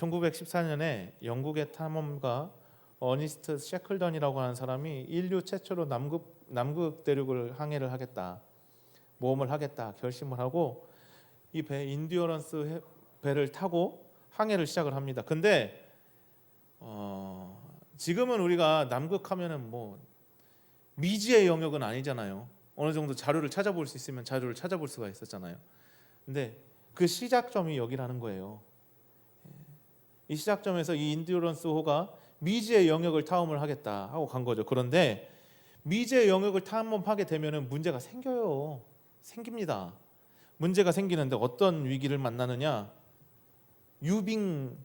1914년에 영국의 탐험가 어니스트 셰클던이라고 하는 사람이 인류 최초로 남극 대륙을 항해를 하겠다, 모험을 하겠다 결심을 하고 이 배 인듀어런스 배를 타고 항해를 시작을 합니다. 근데 지금은 우리가 남극하면은 뭐 미지의 영역은 아니잖아요. 어느 정도 자료를 찾아볼 수 있으면 자료를 찾아볼 수가 있었잖아요. 근데 그 시작점이 여기라는 거예요. 이 시작점에서 이 인듀어런스호가 미지의 영역을 탐험을 하겠다 하고 간 거죠. 그런데 미지의 영역을 탐험하게 되면은 문제가 생깁니다. 문제가 생기는데 어떤 위기를 만나느냐? 유빙,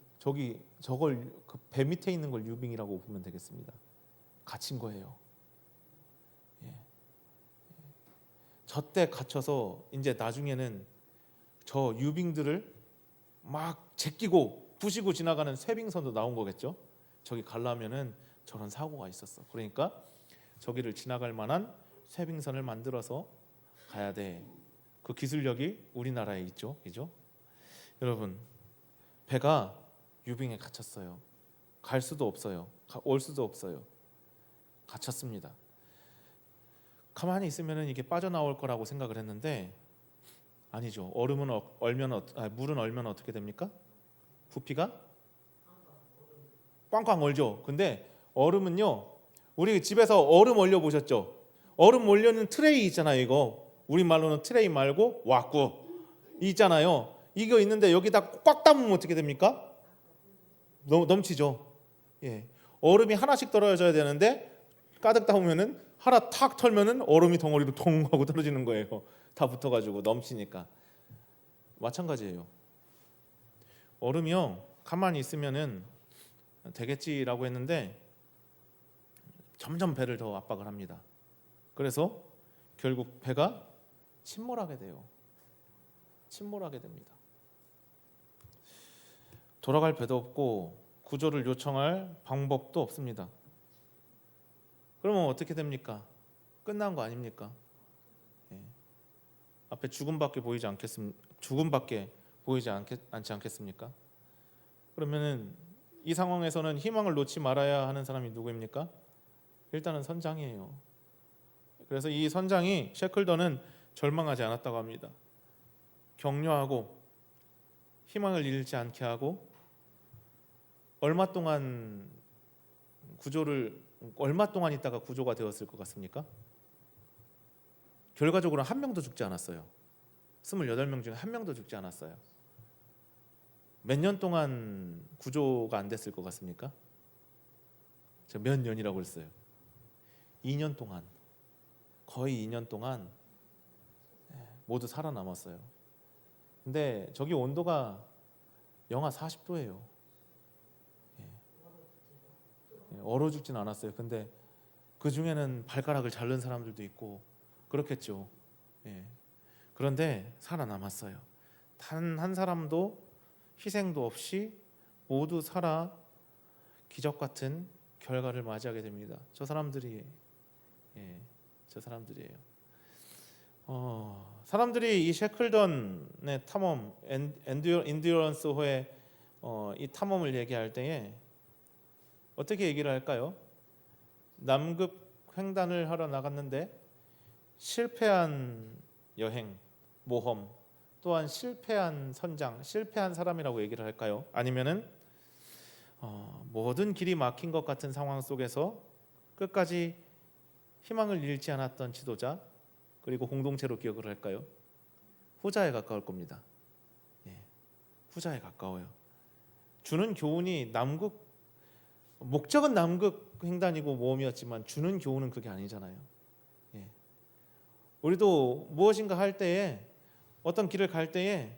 저걸 그 배 밑에 있는 걸 유빙이라고 보면 되겠습니다. 갇힌 거예요. 예. 저때 갇혀서 이제 나중에는 저 유빙들을 막 제끼고 부시고 지나가는 쇄빙선도 나온 거겠죠. 저기 가려면은 저런 사고가 있었어. 그러니까 저기를 지나갈 만한 쇄빙선을 만들어서 가야 돼. 그 기술력이 우리나라에 있죠, 그죠? 여러분, 배가 유빙에 갇혔어요. 갈 수도 없어요. 올 수도 없어요. 갇혔습니다. 가만히 있으면은 이게 빠져나올 거라고 생각을 했는데 아니죠. 물은 얼면 어떻게 됩니까? 부피가 꽝꽝 얼죠. 근데 얼음은요, 우리 집에서 얼음 얼려 보셨죠? 얼음 얼려는 트레이 있잖아요. 이거 우리말로는 트레이 말고 왁구 있잖아요. 이거 있는데 여기다 꽉 담으면 어떻게 됩니까? 넘치죠. 예. 얼음이 하나씩 떨어져야 되는데 가득 담으면은 하나 탁 털면은 얼음이 덩어리로 통 하고 떨어지는 거예요. 다 붙어가지고 넘치니까. 마찬가지예요. 얼음이요, 가만히 있으면은 되겠지라고 했는데 점점 배를 더 압박을 합니다. 그래서 결국 배가 침몰하게 돼요. 침몰하게 됩니다. 돌아갈 배도 없고 구조를 요청할 방법도 없습니다. 그러면 어떻게 됩니까? 끝난 거 아닙니까? 예. 앞에 죽음밖에 보이지 않지 않겠습니까? 그러면은 이 상황에서는 희망을 놓지 말아야 하는 사람이 누구입니까? 일단은 선장이에요. 그래서 이 선장이 셰클던은 절망하지 않았다고 합니다. 격려하고 희망을 잃지 않게 하고 얼마 동안 있다가 구조가 되었을 것 같습니까? 결과적으로 한 명도 죽지 않았어요. 28명 중에 한 명도 죽지 않았어요. 몇 년 동안 구조가 안 됐을 것 같습니까? 제가 몇 년이라고 했어요. 2년 동안, 거의 2년 동안 모두 살아남았어요. 근데 저기 온도가 영하 40도예요. 얼어 죽진 않았어요. 근데 그 중에는 발가락을 자른 사람들도 있고 그렇겠죠. 그런데 살아남았어요. 단 한 사람도 희생도 없이 모두 살아 기적 같은 결과를 맞이하게 됩니다. 저 사람들이에요. 사람들이 이 셰클던의 탐험, 인듀어런스호의 이 탐험을 얘기할 때에 어떻게 얘기를 할까요? 남극 횡단을 하러 나갔는데 실패한 여행, 모험, 또한 실패한 선장, 실패한 사람이라고 얘기를 할까요? 아니면은 모든 길이 막힌 것 같은 상황 속에서 끝까지 희망을 잃지 않았던 지도자, 그리고 공동체로 기억을 할까요? 후자에 가까울 겁니다. 후자에 가까워요. 주는 교훈이 목적은 남극 횡단이고 모험이었지만 주는 교훈은 그게 아니잖아요. 우리도 무엇인가 할 때에, 어떤 길을 갈 때에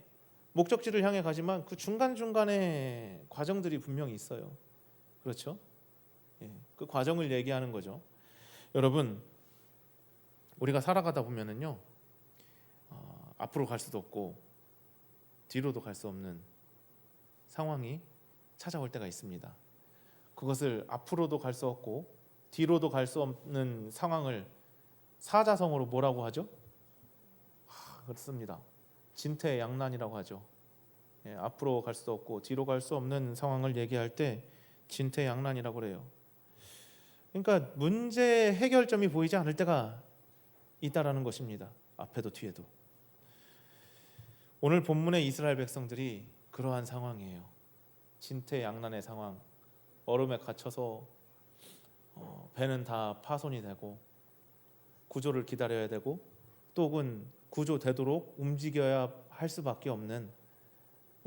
목적지를 향해 가지만 그 중간중간에 과정들이 분명히 있어요. 그렇죠? 그 과정을 얘기하는 거죠. 여러분, 우리가 살아가다 보면은요, 앞으로 갈 수도 없고 뒤로도 갈 수 없는 상황이 찾아올 때가 있습니다. 그것을 앞으로도 갈 수 없고 뒤로도 갈 수 없는 상황을 사자성어로 뭐라고 하죠? 그렇습니다. 진퇴양난이라고 하죠. 앞으로 갈 수 없고 뒤로 갈 수 없는 상황을 얘기할 때 진퇴양난이라고 그래요. 그러니까 문제 해결점이 보이지 않을 때가 있다라는 것입니다. 앞에도 뒤에도. 오늘 본문의 이스라엘 백성들이 그러한 상황이에요. 진퇴양난의 상황. 얼음에 갇혀서 배는 다 파손이 되고 구조를 기다려야 되고 또 혹은 구조되도록 움직여야 할 수밖에 없는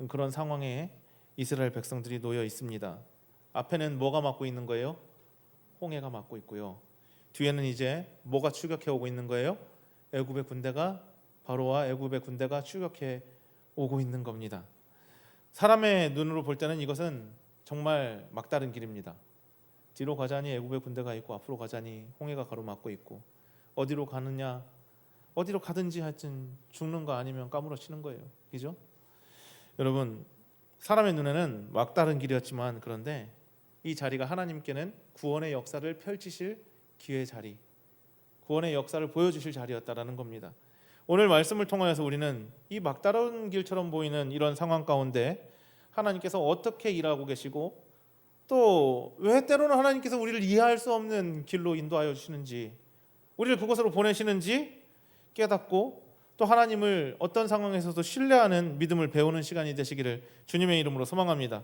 그런 상황에 이스라엘 백성들이 놓여 있습니다. 앞에는 뭐가 막고 있는 거예요? 홍해가 막고 있고요. 뒤에는 이제 뭐가 추격해 오고 있는 거예요? 애굽의 군대가, 바로와 애굽의 군대가 추격해 오고 있는 겁니다. 사람의 눈으로 볼 때는 이것은 정말 막다른 길입니다. 뒤로 가자니 애굽의 군대가 있고 앞으로 가자니 홍해가 가로막고 있고 어디로 가느냐, 어디로 가든지 하여튼 죽는 거 아니면 까무러치는 거예요. 그죠? 여러분, 사람의 눈에는 막다른 길이었지만 그런데 이 자리가 하나님께는 구원의 역사를 펼치실 기회 자리, 구원의 역사를 보여주실 자리였다라는 겁니다. 오늘 말씀을 통하여서 우리는 이 막다른 길처럼 보이는 이런 상황 가운데 하나님께서 어떻게 일하고 계시고 또 왜 때로는 하나님께서 우리를 이해할 수 없는 길로 인도하여 주시는지, 우리를 그곳으로 보내시는지 깨닫고 또 하나님을 어떤 상황에서도 신뢰하는 믿음을 배우는 시간이 되시기를 주님의 이름으로 소망합니다.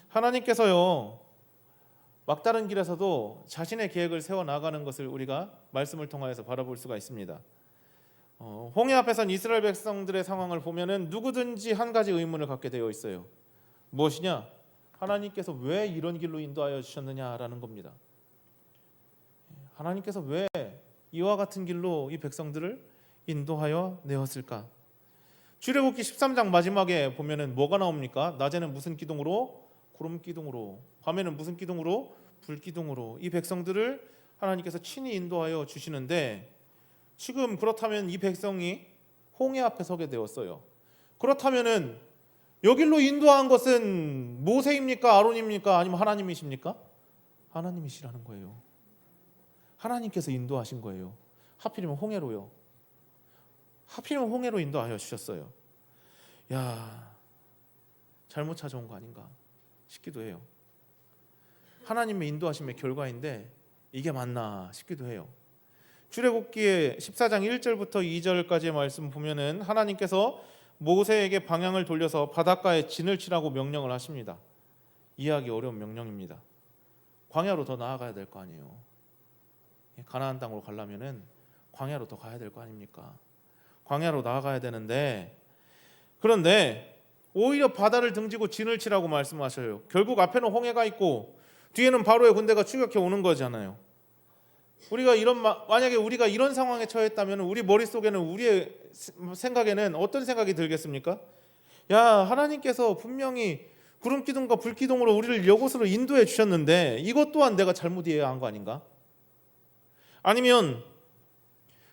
하나님께서요, 막다른 길에서도 자신의 계획을 세워나가는 것을 우리가 말씀을 통하여서 바라볼 수가 있습니다. 홍해 앞에선 이스라엘 백성들의 상황을 보면은 누구든지 한 가지 의문을 갖게 되어 있어요. 무엇이냐? 하나님께서 왜 이런 길로 인도하여 주셨느냐라는 겁니다. 하나님께서 왜 이와 같은 길로 이 백성들을 인도하여 내었을까? 출애굽기 13장 마지막에 보면은 뭐가 나옵니까? 낮에는 무슨 기둥으로? 구름 기둥으로. 밤에는 무슨 기둥으로? 불 기둥으로. 이 백성들을 하나님께서 친히 인도하여 주시는데 지금 그렇다면 이 백성이 홍해 앞에 서게 되었어요. 그렇다면은 여길로 인도한 것은 모세입니까? 아론입니까? 아니면 하나님이십니까? 하나님이시라는 거예요. 하나님께서 인도하신 거예요. 하필이면 홍해로요. 하필이면 홍해로 인도하여 주셨어요. 야, 잘못 찾아온 거 아닌가 싶기도 해요. 하나님의 인도하심의 결과인데 이게 맞나 싶기도 해요. 출애굽기의 14장 1절부터 2절까지의 말씀 보면은 하나님께서 모세에게 방향을 돌려서 바닷가에 진을 치라고 명령을 하십니다. 이해하기 어려운 명령입니다. 광야로 더 나아가야 될 거 아니에요. 가나안 땅으로 가려면은 광야로 더 가야 될 거 아닙니까? 광야로 나아가야 되는데, 그런데 오히려 바다를 등지고 진을 치라고 말씀하셔요. 결국 앞에는 홍해가 있고 뒤에는 바로의 군대가 추격해 오는 거잖아요. 우리가 만약에 우리가 이런 상황에 처했다면 우리 머릿속에는, 우리의 생각에는 어떤 생각이 들겠습니까? 야, 하나님께서 분명히 구름 기둥과 불 기둥으로 우리를 이곳으로 인도해 주셨는데 이것 또한 내가 잘못 이해한 거 아닌가? 아니면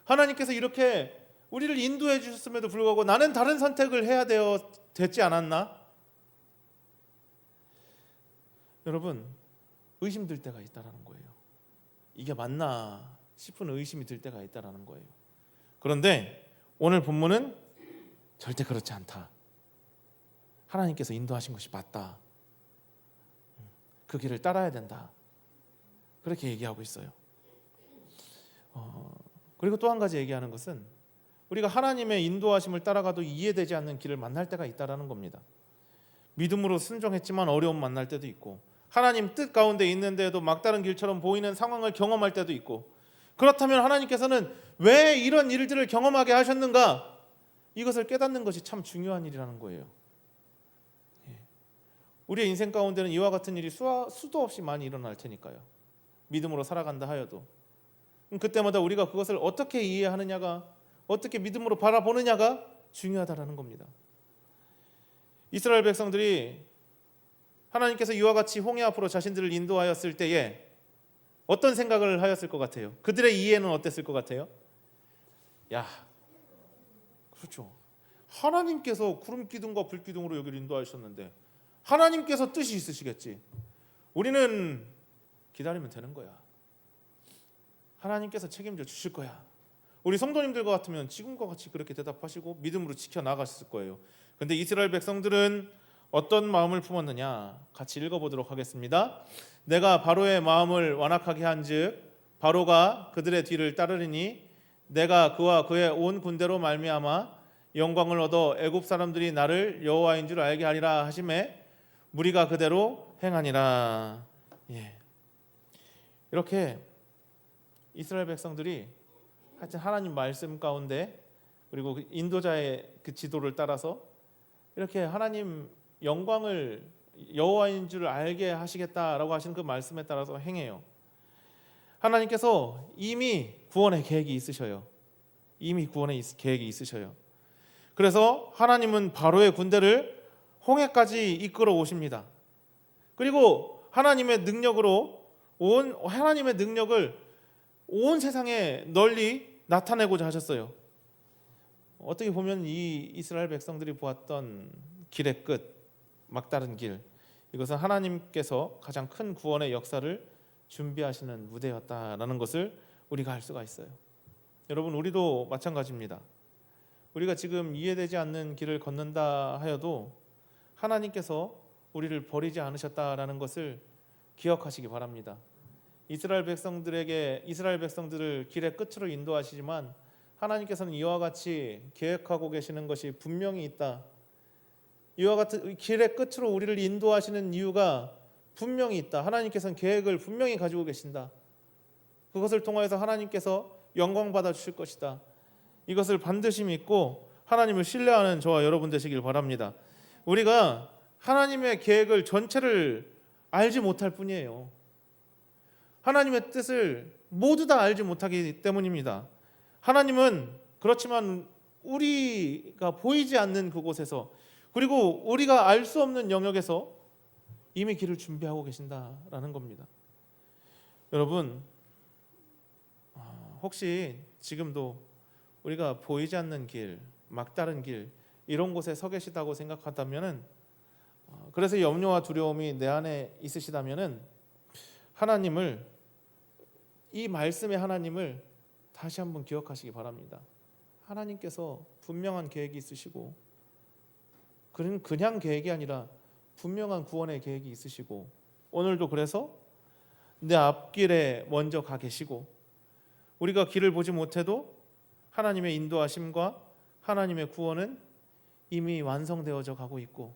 하나님께서 이렇게 우리를 인도해 주셨음에도 불구하고 나는 다른 선택을 해야 됐지 않았나? 여러분, 의심될 때가 있다라는 거예요. 이게 맞나 싶은 의심이 들 때가 있다라는 거예요. 그런데 오늘 본문은 절대 그렇지 않다. 하나님께서 인도하신 것이 맞다. 그 길을 따라야 된다. 그렇게 얘기하고 있어요. 그리고 또 한 가지 얘기하는 것은 우리가 하나님의 인도하심을 따라가도 이해되지 않는 길을 만날 때가 있다라는 겁니다. 믿음으로 순종했지만 어려움 만날 때도 있고, 하나님 뜻 가운데 있는데도 막다른 길처럼 보이는 상황을 경험할 때도 있고, 그렇다면 하나님께서는 왜 이런 일들을 경험하게 하셨는가? 이것을 깨닫는 것이 참 중요한 일이라는 거예요. 우리의 인생 가운데는 이와 같은 일이 수도 없이 많이 일어날 테니까요. 믿음으로 살아간다 하여도 그때마다 우리가 그것을 어떻게 이해하느냐가, 어떻게 믿음으로 바라보느냐가 중요하다라는 겁니다. 이스라엘 백성들이 하나님께서 이와 같이 홍해 앞으로 자신들을 인도하였을 때에 어떤 생각을 하였을 것 같아요? 그들의 이해는 어땠을 것 같아요? 야, 그렇죠. 하나님께서 구름 기둥과 불 기둥으로 여기를 인도하셨는데 하나님께서 뜻이 있으시겠지. 우리는 기다리면 되는 거야. 하나님께서 책임져 주실 거야. 우리 성도님들과 같으면 지금과 같이 그렇게 대답하시고 믿음으로 지켜나가셨을 거예요. 근데 이스라엘 백성들은 어떤 마음을 품었느냐? 같이 읽어보도록 하겠습니다. 내가 바로의 마음을 완악하게 한즉 바로가 그들의 뒤를 따르리니 내가 그와 그의 온 군대로 말미암아 영광을 얻어 애굽 사람들이 나를 여호와인 줄 알게 하리라 하심에 무리가 그대로 행하니라. 예. 이렇게 이스라엘 백성들이 하여튼 하나님 말씀 가운데 그리고 인도자의 그 지도를 따라서 이렇게 하나님 영광을 여호와인 줄 알게 하시겠다라고 하시는 그 말씀에 따라서 행해요. 하나님께서 이미 구원의 계획이 있으셔요. 이미 구원의 계획이 있으셔요. 그래서 하나님은 바로의 군대를 홍해까지 이끌어 오십니다. 그리고 하나님의 능력을 온 세상에 널리 나타내고자 하셨어요. 어떻게 보면 이 이스라엘 백성들이 보았던 길의 끝, 막다른 길, 이것은 하나님께서 가장 큰 구원의 역사를 준비하시는 무대였다라는 것을 우리가 알 수가 있어요. 여러분, 우리도 마찬가지입니다. 우리가 지금 이해되지 않는 길을 걷는다 하여도 하나님께서 우리를 버리지 않으셨다라는 것을 기억하시기 바랍니다. 이스라엘 백성들을 길의 끝으로 인도하시지만 하나님께서는 이와 같이 계획하고 계시는 것이 분명히 있다. 이와 같은 길의 끝으로 우리를 인도하시는 이유가 분명히 있다. 하나님께서는 계획을 분명히 가지고 계신다. 그것을 통하여서 하나님께서 영광 받아 주실 것이다. 이것을 반드시 믿고 하나님을 신뢰하는 저와 여러분 되시길 바랍니다. 우리가 하나님의 계획을 전체를 알지 못할 뿐이에요. 하나님의 뜻을 모두 다 알지 못하기 때문입니다. 하나님은 그렇지만 우리가 보이지 않는 그곳에서 그리고 우리가 알 수 없는 영역에서 이미 길을 준비하고 계신다라는 겁니다. 여러분, 혹시 지금도 우리가 보이지 않는 길, 막다른 길 이런 곳에 서 계시다고 생각한다면은 그래서 염려와 두려움이 내 안에 있으시다면은 이 말씀의 하나님을 다시 한번 기억하시기 바랍니다. 하나님께서 분명한 계획이 있으시고 그냥 계획이 아니라 분명한 구원의 계획이 있으시고 오늘도 그래서 내 앞길에 먼저 가 계시고 우리가 길을 보지 못해도 하나님의 인도하심과 하나님의 구원은 이미 완성되어져 가고 있고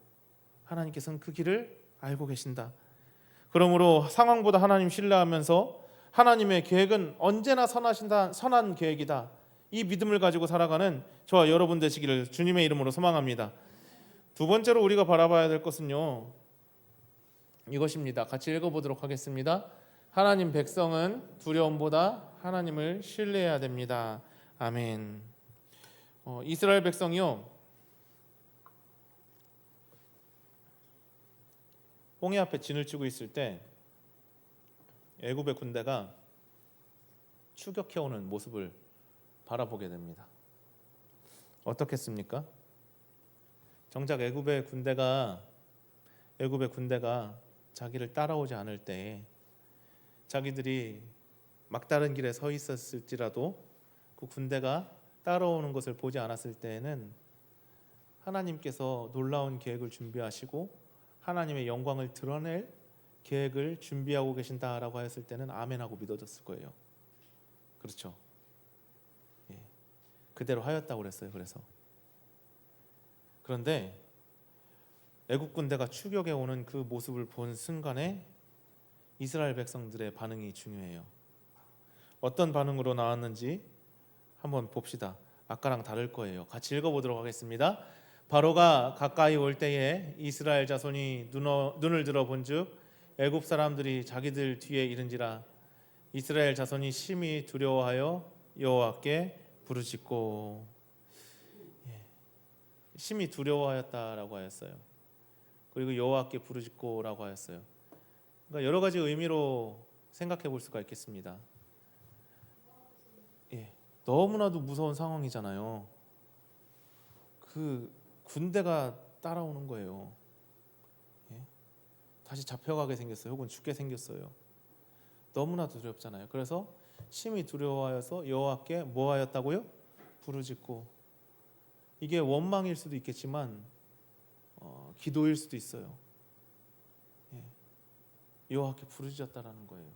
하나님께서는 그 길을 알고 계신다. 그러므로 상황보다 하나님 신뢰하면서 하나님의 계획은 언제나 선한 계획이다. 이 믿음을 가지고 살아가는 저와 여러분 되시기를 주님의 이름으로 소망합니다. 두 번째로 우리가 바라봐야 될 것은요, 이것입니다. 같이 읽어보도록 하겠습니다. 하나님 백성은 두려움보다 하나님을 신뢰해야 됩니다. 아멘. 이스라엘 백성이요, 홍해 앞에 진을 치고 있을 때 애굽의 군대가 추격해오는 모습을 바라보게 됩니다. 어떻겠습니까? 정작 애굽의 군대가 자기를 따라오지 않을 때 자기들이 막다른 길에 서 있었을지라도 그 군대가 따라오는 것을 보지 않았을 때에는 하나님께서 놀라운 계획을 준비하시고 하나님의 영광을 드러낼 계획을 준비하고 계신다라고 하였을 때는 아멘하고 믿어졌을 거예요. 그렇죠? 예. 그대로 하였다고 그랬어요. 그런데 애국 군대가 추격해 오는 그 모습을 본 순간에 이스라엘 백성들의 반응이 중요해요. 어떤 반응으로 나왔는지 한번 봅시다. 아까랑 다를 거예요. 같이 읽어보도록 하겠습니다. 바로가 가까이 올 때에 이스라엘 자손이 눈을 들어 본즉 애굽 사람들이 자기들 뒤에 이른지라. 이스라엘 자손이 심히 두려워하여 여호와께 부르짖고. 심히 두려워하였다라고 하였어요. 그리고 여호와께 부르짖고라고 하였어요. 그러니까 여러 가지 의미로 생각해 볼 수가 있겠습니다. 너무나도 무서운 상황이잖아요. 그 군대가 따라오는 거예요. 다시 잡혀가게 생겼어요. 혹은 죽게 생겼어요. 너무나도 두렵잖아요. 그래서 심히 두려워하여서 여호와께 뭐 하였다고요? 부르짖고. 이게 원망일 수도 있겠지만 기도일 수도 있어요. 예. 여호와께 부르짖었다라는 거예요.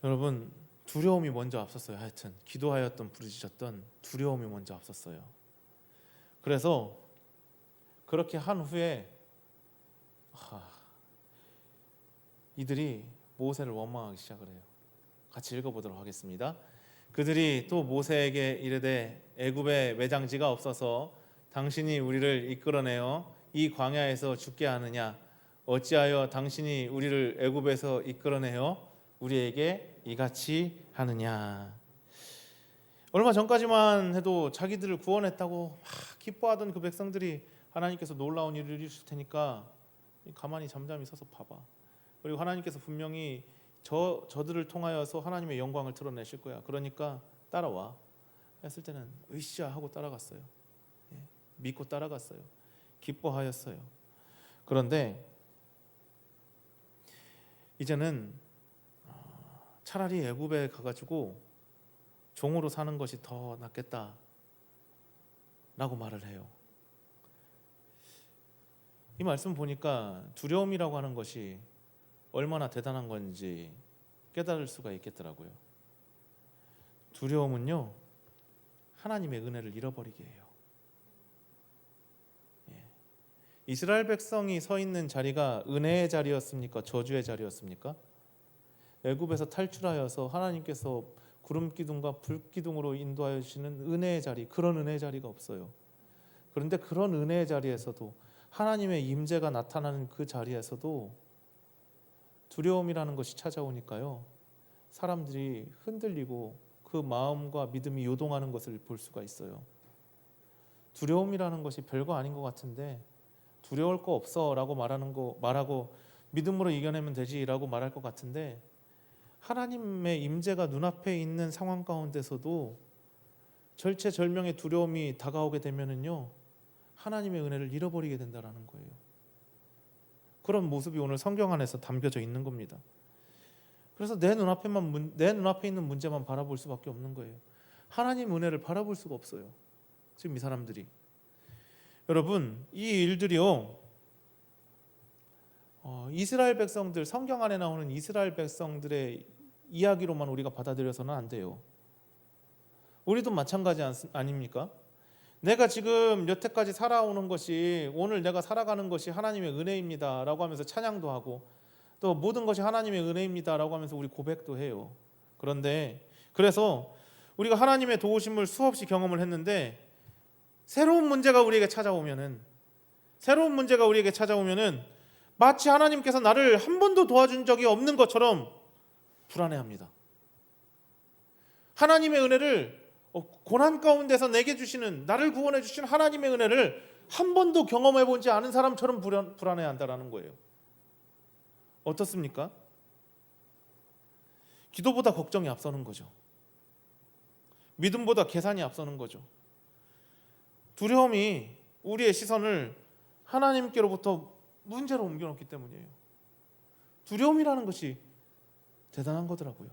여러분, 두려움이 먼저 앞섰어요. 하여튼 기도하였던 부르짖었던 두려움이 먼저 앞섰어요. 그래서 그렇게 한 후에 이들이 모세를 원망하기 시작을 해요. 같이 읽어보도록 하겠습니다. 그들이 또 모세에게 이르되 애굽에 매장지가 없어서 당신이 우리를 이끌어내어 이 광야에서 죽게 하느냐? 어찌하여 당신이 우리를 애굽에서 이끌어내어 우리에게 이같이 하느냐? 얼마 전까지만 해도 자기들을 구원했다고 막 기뻐하던 그 백성들이 하나님께서 놀라운 일을 이루실 테니까 가만히 잠잠히 서서 봐봐. 그리고 하나님께서 분명히 저들을 통하여서 하나님의 영광을 드러내실 거야. 그러니까 따라와. 했을 때는 으쌰 하고 따라갔어요. 믿고 따라갔어요. 기뻐하였어요. 그런데 이제는 차라리 애굽에 가가지고 종으로 사는 것이 더 낫겠다라고 말을 해요. 이 말씀 보니까 두려움이라고 하는 것이 얼마나 대단한 건지 깨달을 수가 있겠더라고요. 두려움은요, 하나님의 은혜를 잃어버리게 해요. 이스라엘 백성이 서 있는 자리가 은혜의 자리였습니까? 저주의 자리였습니까? 애굽에서 탈출하여서 하나님께서 구름 기둥과 불 기둥으로 인도하여 주시는 은혜의 자리, 그런 은혜의 자리가 없어요. 그런데 그런 은혜의 자리에서도 하나님의 임재가 나타나는 그 자리에서도 두려움이라는 것이 찾아오니까요, 사람들이 흔들리고 그 마음과 믿음이 요동하는 것을 볼 수가 있어요. 두려움이라는 것이 별거 아닌 것 같은데 두려울 거 없어 라고 말하고 믿음으로 이겨내면 되지 라고 말할 것 같은데, 하나님의 임재가 눈앞에 있는 상황 가운데서도 절체절명의 두려움이 다가오게 되면은요, 하나님의 은혜를 잃어버리게 된다라는 거예요. 그런 모습이 오늘 성경 안에서 담겨져 있는 겁니다. 그래서 내 눈앞에 있는 문제만 바라볼 수밖에 없는 거예요. 하나님 은혜를 바라볼 수가 없어요. 지금 이 사람들이. 여러분, 이 일들이요, 이스라엘 백성들, 성경 안에 나오는 이스라엘 백성들의 이야기로만 우리가 받아들여서는 안 돼요. 우리도 마찬가지 아닙니까? 내가 지금 여태까지 살아오는 것이, 오늘 내가 살아가는 것이 하나님의 은혜입니다 라고 하면서 찬양도 하고, 또 모든 것이 하나님의 은혜입니다 라고 하면서 우리 고백도 해요. 그래서 우리가 하나님의 도우심을 수없이 경험을 했는데, 새로운 문제가 우리에게 찾아오면은 마치 하나님께서 나를 한 번도 도와준 적이 없는 것처럼 불안해합니다. 하나님의 은혜를, 고난 가운데서 내게 주시는, 나를 구원해 주시는 하나님의 은혜를 한 번도 경험해 보지 않은 사람처럼 불안해한다라는 거예요. 어떻습니까? 기도보다 걱정이 앞서는 거죠. 믿음보다 계산이 앞서는 거죠. 두려움이 우리의 시선을 하나님께로부터 문제로 옮겨놓기 때문이에요. 두려움이라는 것이 대단한 거더라고요.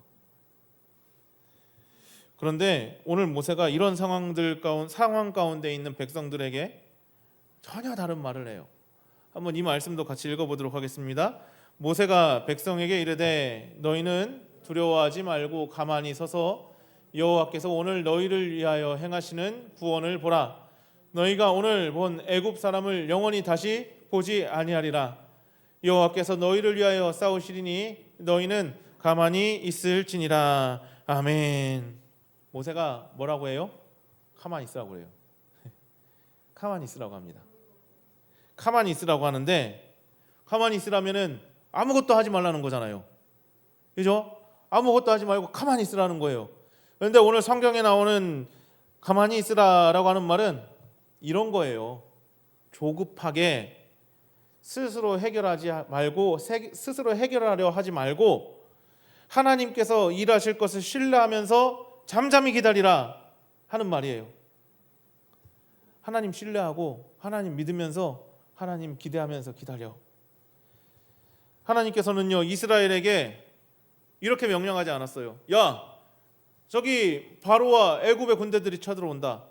그런데 오늘 모세가 이런 상황 가운데 있는 백성들에게 전혀 다른 말을 해요. 한번 이 말씀도 같이 읽어보도록 하겠습니다. 모세가 백성에게 이르되 너희는 두려워하지 말고 가만히 서서 여호와께서 오늘 너희를 위하여 행하시는 구원을 보라. 너희가 오늘 본 애굽 사람을 영원히 다시 보지 아니하리라. 여호와께서 너희를 위하여 싸우시리니 너희는 가만히 있을지니라. 아멘. 모세가 뭐라고 해요? 가만히 있으라고 해요. 가만히 있으라고 합니다. 가만히 있으라고 하는데, 가만히 있으라면은 아무것도 하지 말라는 거잖아요. 그죠? 아무것도 하지 말고 가만히 있으라는 거예요. 그런데 오늘 성경에 나오는 가만히 있으라라고 하는 말은 이런 거예요. 조급하게 스스로 해결하려 하지 말고 하나님께서 일하실 것을 신뢰하면서 잠잠히 기다리라 하는 말이에요. 하나님 신뢰하고 하나님 믿으면서 하나님 기대하면서 기다려. 하나님께서는요, 이스라엘에게 이렇게 명령하지 않았어요. 야, 저기 바로와 애굽의 군대들이 쳐들어온다.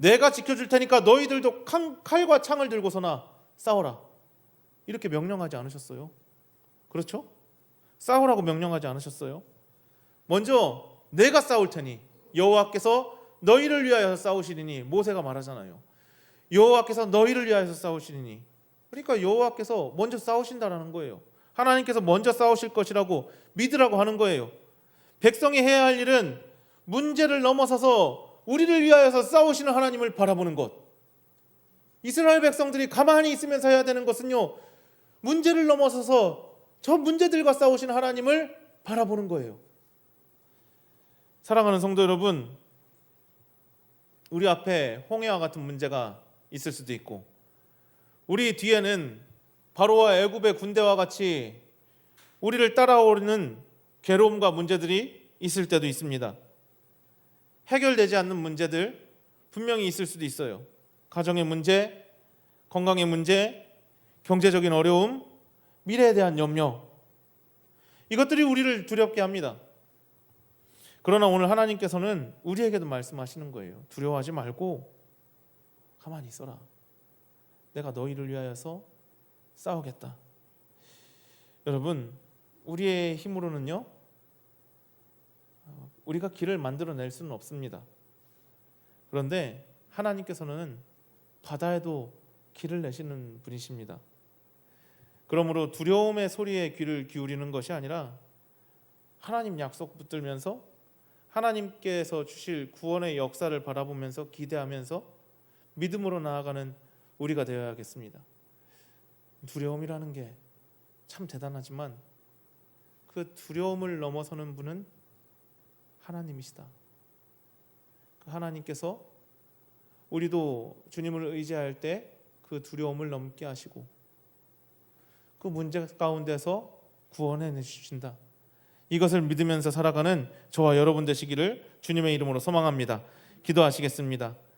내가 지켜줄 테니까 너희들도 칼과 창을 들고서나 싸워라. 이렇게 명령하지 않으셨어요? 그렇죠? 싸우라고 명령하지 않으셨어요? 먼저 내가 싸울 테니 여호와께서 너희를 위하여 싸우시리니, 모세가 말하잖아요. 여호와께서 너희를 위하여 싸우시리니. 그러니까 여호와께서 먼저 싸우신다라는 거예요. 하나님께서 먼저 싸우실 것이라고 믿으라고 하는 거예요. 백성이 해야 할 일은 문제를 넘어서서 우리를 위하여서 싸우시는 하나님을 바라보는 것. 이스라엘 백성들이 가만히 있으면서 해야 되는 것은요, 문제를 넘어서서 저 문제들과 싸우시는 하나님을 바라보는 거예요. 사랑하는 성도 여러분, 우리 앞에 홍해와 같은 문제가 있을 수도 있고, 우리 뒤에는 바로와 애굽의 군대와 같이 우리를 따라오는 괴로움과 문제들이 있을 때도 있습니다. 해결되지 않는 문제들 분명히 있을 수도 있어요. 가정의 문제, 건강의 문제, 경제적인 어려움, 미래에 대한 염려, 이것들이 우리를 두렵게 합니다. 그러나 오늘 하나님께서는 우리에게도 말씀하시는 거예요. 두려워하지 말고 가만히 있어라. 내가 너희를 위하여서 싸우겠다. 여러분, 우리의 힘으로는요, 우리가 길을 만들어낼 수는 없습니다. 그런데 하나님께서는 바다에도 길을 내시는 분이십니다. 그러므로 두려움의 소리에 귀를 기울이는 것이 아니라 하나님 약속 붙들면서 하나님께서 주실 구원의 역사를 바라보면서 기대하면서 믿음으로 나아가는 우리가 되어야겠습니다. 두려움이라는 게 참 대단하지만 그 두려움을 넘어서는 분은 하나님이시다. 그 하나님께서 우리도 주님을 의지할 때 그 두려움을 넘게 하시고 그 문제 가운데서 구원해 내주신다. 이것을 믿으면서 살아가는 저와 여러분 되시기를 주님의 이름으로 소망합니다. 기도하시겠습니다.